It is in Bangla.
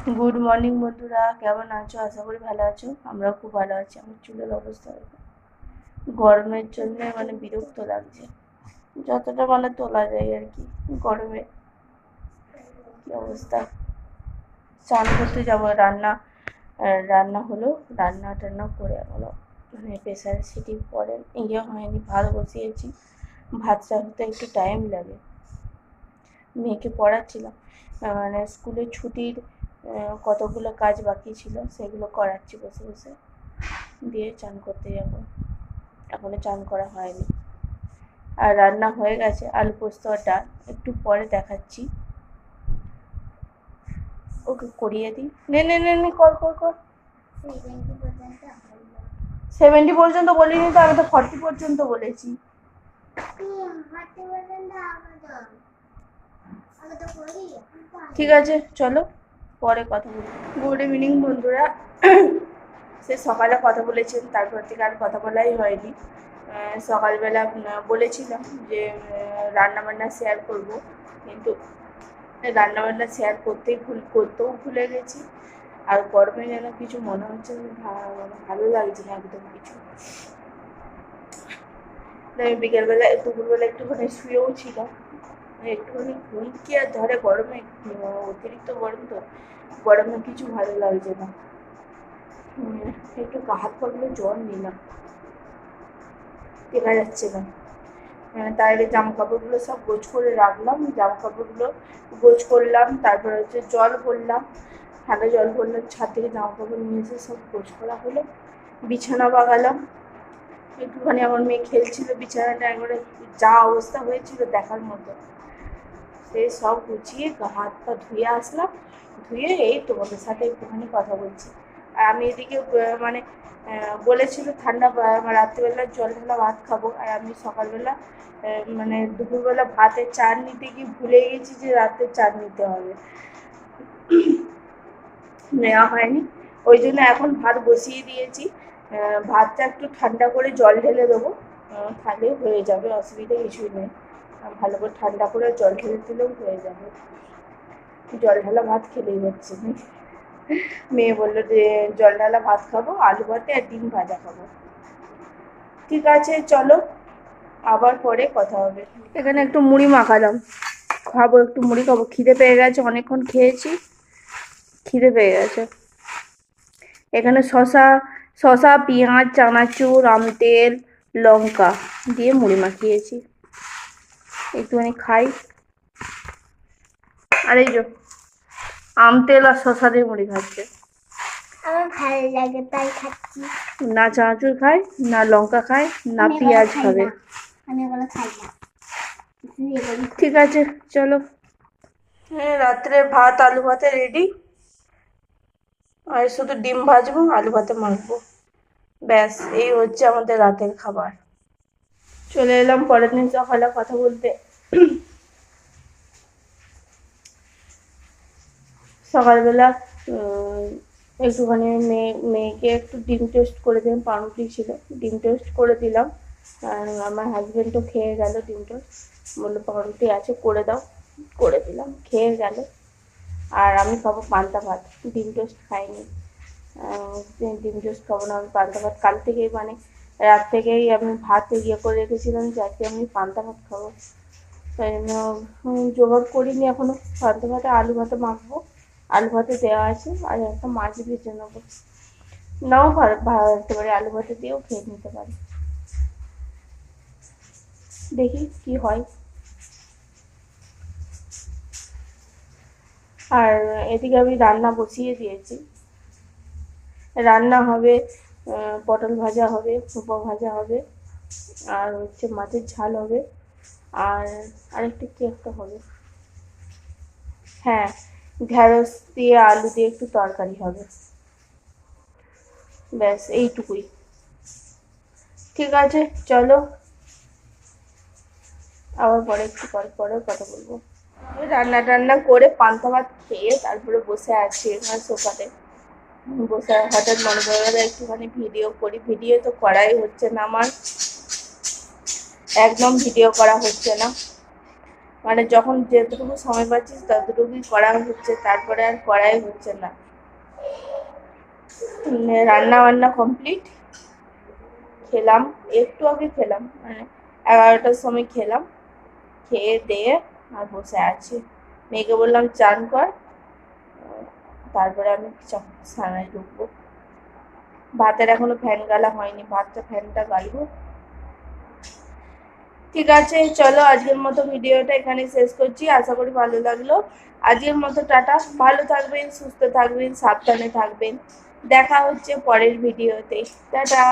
গুড মর্নিং বন্ধুরা, কেমন আছো? আশা করি ভালো আছো। আমরাও খুব ভালো আছি। আমার চুলের অবস্থা দেখো। গরমের জন্য বিরক্ত লাগছে, যতটা তোলা যায় আর কি। গরমে কি অবস্থা। স্নান করতে যাবো, রান্না হলো, রান্না টান্না করে এখনো প্রেসারে সিটি পরে হয়নি, ভাত বসিয়েছি। ভাতটা হতে একটু টাইম লাগে। মেয়েকে পড়াচ্ছিলাম, স্কুলের ছুটির কতগুলো কাজ বাকি ছিল, সেগুলো করাচ্ছি বসে বসে। দিয়ে চান করতে যাব, এখনো চান করা হয়নি। আর রান্না হয়ে গেছে, আলু পোস্ত আর ডাল। একটু পরে দেখাচ্ছি। ওকে করিয়ে দিই। নে নে নে নে, কর কর কর। 70 পর্যন্ত বলিনি তো, আমি তো 40 পর্যন্ত বলেছি। ঠিক আছে, চলো পরে কথা বলি। গুড ইভিনিং বন্ধুরা। সে সকালে কথা বলেছেন, তারপর থেকে আর কথা বলাই হয়নি। সকালবেলা বলেছিলাম যে রান্নাবান্না শেয়ার করব, কিন্তু রান্নাবান্না শেয়ার করতেও ভুলে গেছি। আর গরমে যেন কিছু মনে হচ্ছে ভালো লাগছে না একদম কিছু। আমি বিকেলবেলা দুপুরবেলা একটুখানি শুয়েও ছিলাম, একটুখানি ঘুম কি আর ধরে গরমে। অতিরিক্ত গরম তো, গরমে কিছু ভালো লাগছে না। একটু হাত পাগুলো জ্বর নিলাম, দেখা যাচ্ছে না। তার জামা কাপড়গুলো সব গোছ করে রাখলাম, জামা কাপড়গুলো গোছ করলাম, তারপরে জল ভরলাম, ঠান্ডা জল ভরলাম, ছাদ থেকে জামা কাপড় নিয়ে এসে সব গোছ করা হলো। বিছানা বাগালাম, একটুখানি আমার মেয়ে খেলছিল বিছানাটা, একবারে যা অবস্থা হয়েছিল দেখার মতো। সেই সব গুছিয়ে হাত পা ধুয়ে আসলাম, ধুয়ে এই তোমাদের সাথে একটুখানি কথা বলছি। আর আমি এদিকে বলেছিল ঠান্ডা রাত্রিবেলা জল ঢালা ভাত খাবো, আর আমি সকালবেলা দুপুরবেলা ভাতের চার নিতে গিয়ে ভুলে গেছি যে রাতে চার নিতে হবে, নেওয়া হয়নি। ওই জন্য এখন ভাত বসিয়ে দিয়েছি। ভাতটা একটু ঠান্ডা করে জল ঢেলে দেবো, তাহলে হয়ে যাবে, অসুবিধা কিছুই নেই। ভালো করে ঠান্ডা করে জল ঢেলে দিলেও হয়ে যাবে। জল ঢালা ভাত খেলেই হচ্ছে। মেয়ে বললো যে জল ঢালা ভাত খাবো, আলু ভাতে আর ডিম ভাজা খাবো। ঠিক আছে, চলো আবার পরে কথা হবে। এখানে একটু মুড়ি মাখালাম, খাবো, একটু মুড়ি খাবো। খিদে পেয়ে গেছে, অনেকক্ষণ খেয়েছি, খিদে পেয়ে গেছে। এখানে শশা পেঁয়াজ চানাচুর আম তেল লঙ্কা দিয়ে মুড়ি মাখিয়েছি, একটুখানি খাই। আর এই যে আম তেল আর শশা দিয়ে মুড়ি খাচ্ছে। আমার ভালো লাগে তাই খাচ্ছি। না চানাচুর খায়, না লঙ্কা খায়, না পেঁয়াজ খাবে। আমি এগুলো খাই না। ঠিক আছে, চলো। হ্যাঁ, রাত্রে ভাত আলু ভাতে রেডি, আর শুধু ডিম ভাজবো, আলু ভাতে মাখবো, ব্যাস এই হচ্ছে আমাদের রাতের খাবার। চলে এলাম পরের দিন সকালে কথা বলতে। সকালবেলা একটুখানি মেয়েকে একটু ডিম টোস্ট করে দিলাম, পাউরুটি ছিল, ডিম টোস্ট করে দিলাম। আর আমার হাজব্যান্ডও খেয়ে গেল ডিম টোস্ট, বললো পাউরুটি আছে করে দাও, করে দিলাম, খেয়ে গেল। আর আমি খাবো পান্তা ভাত, ডিম টোস্ট খাইনি। ডিম টোস্ট খাবো না, আমি পান্তা ভাত কাল থেকেই রাত থেকেই আমি ভাত করে রেখেছিলাম যে আজকে আমি পান্তা ভাত খাবো। তাই জন্য জোগাড় করিনি এখনো। পান্তা ভাতে আলু ভাতে মাখবো, আলু ভাতে দেওয়া আছে, আর একটা মাছ ভেজে নেবো। নাও ভাজতে পারি, আলু ভাতে দিয়েও খেয়ে নিতে পারি, দেখি কি হয়। আর এদিকে আমি রান্না বসিয়ে দিয়েছি, রান্না হবে, পটল ভাজা হবে, ফুপা ভাজা হবে, আর মাছের ঝাল হবে, আর আরেকটা কি একটা হবে, হ্যাঁ ঢেঁড়স দিয়ে আলু দিয়ে একটু তরকারি হবে, ব্যাস এইটুকুই। ঠিক আছে, চলো আবার পরে একটু পরে কথা বলবো। রান্না টান্না করে পান্তা ভাত খেয়ে তারপরে বসে আছি এখানে সোফাতে বসে। হঠাৎ মনে পড়ে গেল একটুখানি ভিডিও করি। ভিডিও তো করাই হচ্ছে না আমার, একদম ভিডিও করা হচ্ছে না। মানে যখন যেটুকু সময় পাচ্ছিস ততটুকুই করা হচ্ছে, তারপরে আর করাই হচ্ছে না। রান্না বান্না কমপ্লিট, খেলাম, একটু আগে খেলাম, মানে 11টার সময় খেলাম, খেয়ে দিয়ে আর বসে আছি। মেয়েকে বললাম চান কর, তারপরে আমি সানায় ঢুকবো। ভাতের এখনো ফ্যান গালা হয়নি, ভাতটা ফ্যানটা গালবো। ঠিক আছে, চলো আজকের মতো ভিডিওটা এখানে শেষ করছি। আশা করি ভালো লাগলো। আজকের মতো টাটা। ভালো থাকবেন, সুস্থ থাকবেন, সাবধানে থাকবেন। দেখা হচ্ছে পরের ভিডিওতে। টাটা।